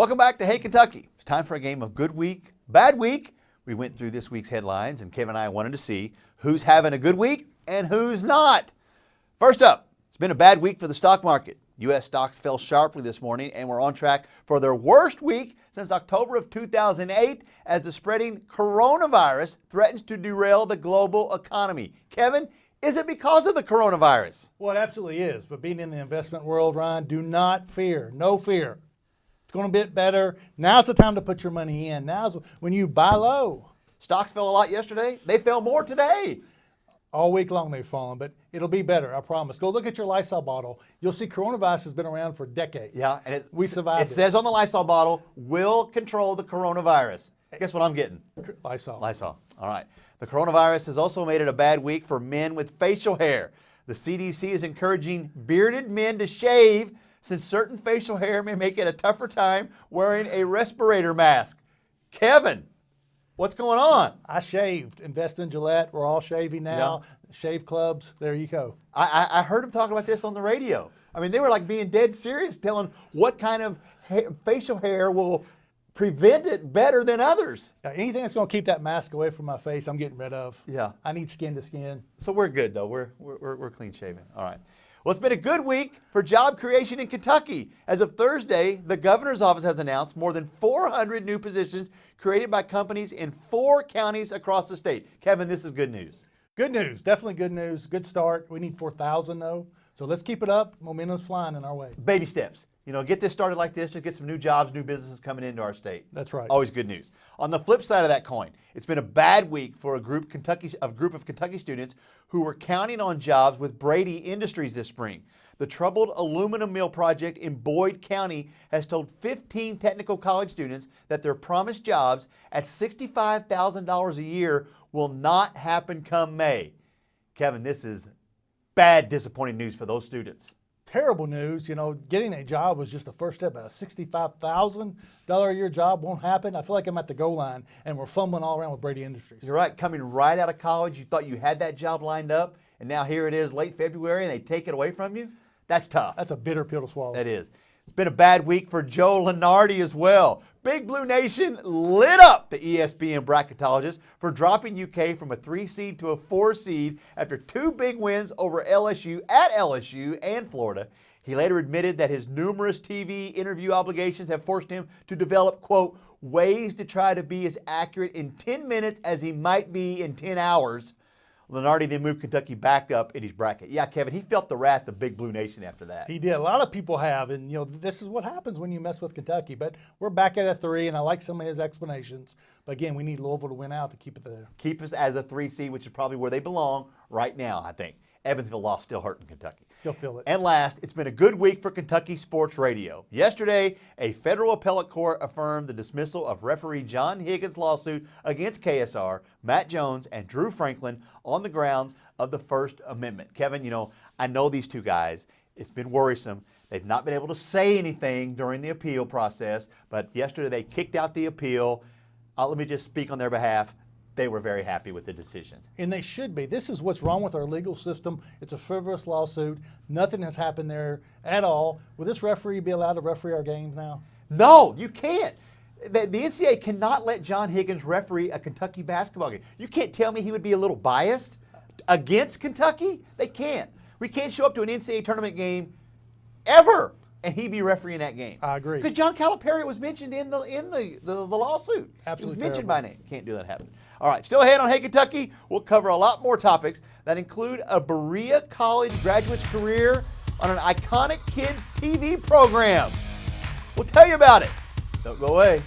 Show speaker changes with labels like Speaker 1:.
Speaker 1: Welcome back to Hey Kentucky. It's time for a game of good week, bad week. We went through this week's headlines, and Kevin and I wanted to see who's having a good week and who's not. First up, it's been a bad week for the stock market. U.S. stocks fell sharply this morning and were on track for their worst week since October of 2008 as the spreading coronavirus threatens to derail the global economy. Kevin, is it because of the coronavirus?
Speaker 2: Well, it absolutely is. But being in the investment world, Ryan, do not fear. No fear. It's going to get better. Now's the time to put your money in. Now's when you buy low.
Speaker 1: Stocks fell a lot yesterday. They fell more today.
Speaker 2: All week long they've fallen, but it'll be better, I promise. Go look at your Lysol bottle. You'll see coronavirus has been around for decades.
Speaker 1: Yeah, and
Speaker 2: we survived.
Speaker 1: It says on the Lysol bottle, will control the coronavirus. Guess what I'm getting?
Speaker 2: Lysol.
Speaker 1: Lysol. All right. The coronavirus has also made it a bad week for men with facial hair. The CDC is encouraging bearded men to shave since certain facial hair may make it a tougher time wearing a respirator mask. Kevin, what's going on?
Speaker 2: I shaved. Invest in Gillette. We're all shaving now. Yeah. Shave clubs. There you go.
Speaker 1: I heard him talk about this on the radio. I mean, they were like being dead serious, telling what kind of facial hair will prevent it better than others.
Speaker 2: Yeah, anything that's going to keep that mask away from my face, I'm getting rid of.
Speaker 1: Yeah.
Speaker 2: I need skin to skin.
Speaker 1: So we're good, though. We're clean shaven. All right. Well, it's been a good week for job creation in Kentucky. As of Thursday, the governor's office has announced more than 400 new positions created by companies in 4 counties across the state. Kevin, this is good news.
Speaker 2: Good news. Definitely good news. Good start. We need 4,000, though. So let's keep it up. Momentum's flying in our way.
Speaker 1: Baby steps. You know, get this started like this, just get some new jobs, new businesses coming into our state.
Speaker 2: That's right.
Speaker 1: Always good news. On the flip side of that coin, it's been a bad week for a group of Kentucky students who were counting on jobs with Brady Industries this spring. The troubled aluminum mill project in Boyd County has told 15 technical college students that their promised jobs at $65,000 a year will not happen come May. Kevin, this is bad, disappointing news for those students.
Speaker 2: Terrible news. You know, getting a job was just the first step. A $65,000 a year job won't happen. I feel like I'm at the goal line and we're fumbling all around with Brady Industries.
Speaker 1: You're right. Coming right out of college, you thought you had that job lined up, and now here it is late February and they take it away from you? That's tough.
Speaker 2: That's a bitter pill to swallow.
Speaker 1: That is. It's been a bad week for Joe Lunardi as well. Big Blue Nation lit up the ESPN bracketologists for dropping UK from a 3 seed to a 4 seed after 2 big wins over LSU at LSU and Florida. He later admitted that his numerous TV interview obligations have forced him to develop, quote, ways to try to be as accurate in 10 minutes as he might be in 10 hours. Lunardi then moved Kentucky back up in his bracket. Yeah, Kevin, he felt the wrath of Big Blue Nation after that.
Speaker 2: He did. A lot of people have, and you know, this is what happens when you mess with Kentucky. But we're back at a 3, and I like some of his explanations. But again, we need Louisville to win out to keep it there.
Speaker 1: Keep us as a 3 seed, which is probably where they belong right now, I think. Evansville loss still hurting Kentucky.
Speaker 2: You'll feel it.
Speaker 1: And last, it's been a good week for Kentucky sports radio. Yesterday, a federal appellate court affirmed the dismissal of referee John Higgins' lawsuit against KSR, Matt Jones, and Drew Franklin on the grounds of the First Amendment. Kevin, you know, I know these 2 guys. It's been worrisome. They've not been able to say anything during the appeal process, but yesterday they kicked out the appeal. Let me just speak on their behalf. They were very happy with the decision.
Speaker 2: And they should be. This is what's wrong with our legal system. It's a frivolous lawsuit. Nothing has happened there at all. Will this referee be allowed to referee our games now?
Speaker 1: No, you can't. The NCAA cannot let John Higgins referee a Kentucky basketball game. You can't tell me he would be a little biased against Kentucky? They can't. We can't show up to an NCAA tournament game ever and he be refereeing that game.
Speaker 2: I agree.
Speaker 1: Because John Calipari was mentioned in the lawsuit.
Speaker 2: Absolutely.
Speaker 1: He was mentioned by name. Can't do that happen. All right, still ahead on Hey Kentucky. We'll cover a lot more topics that include a Berea College graduate's career on an iconic kids TV program. We'll tell you about it. Don't go away.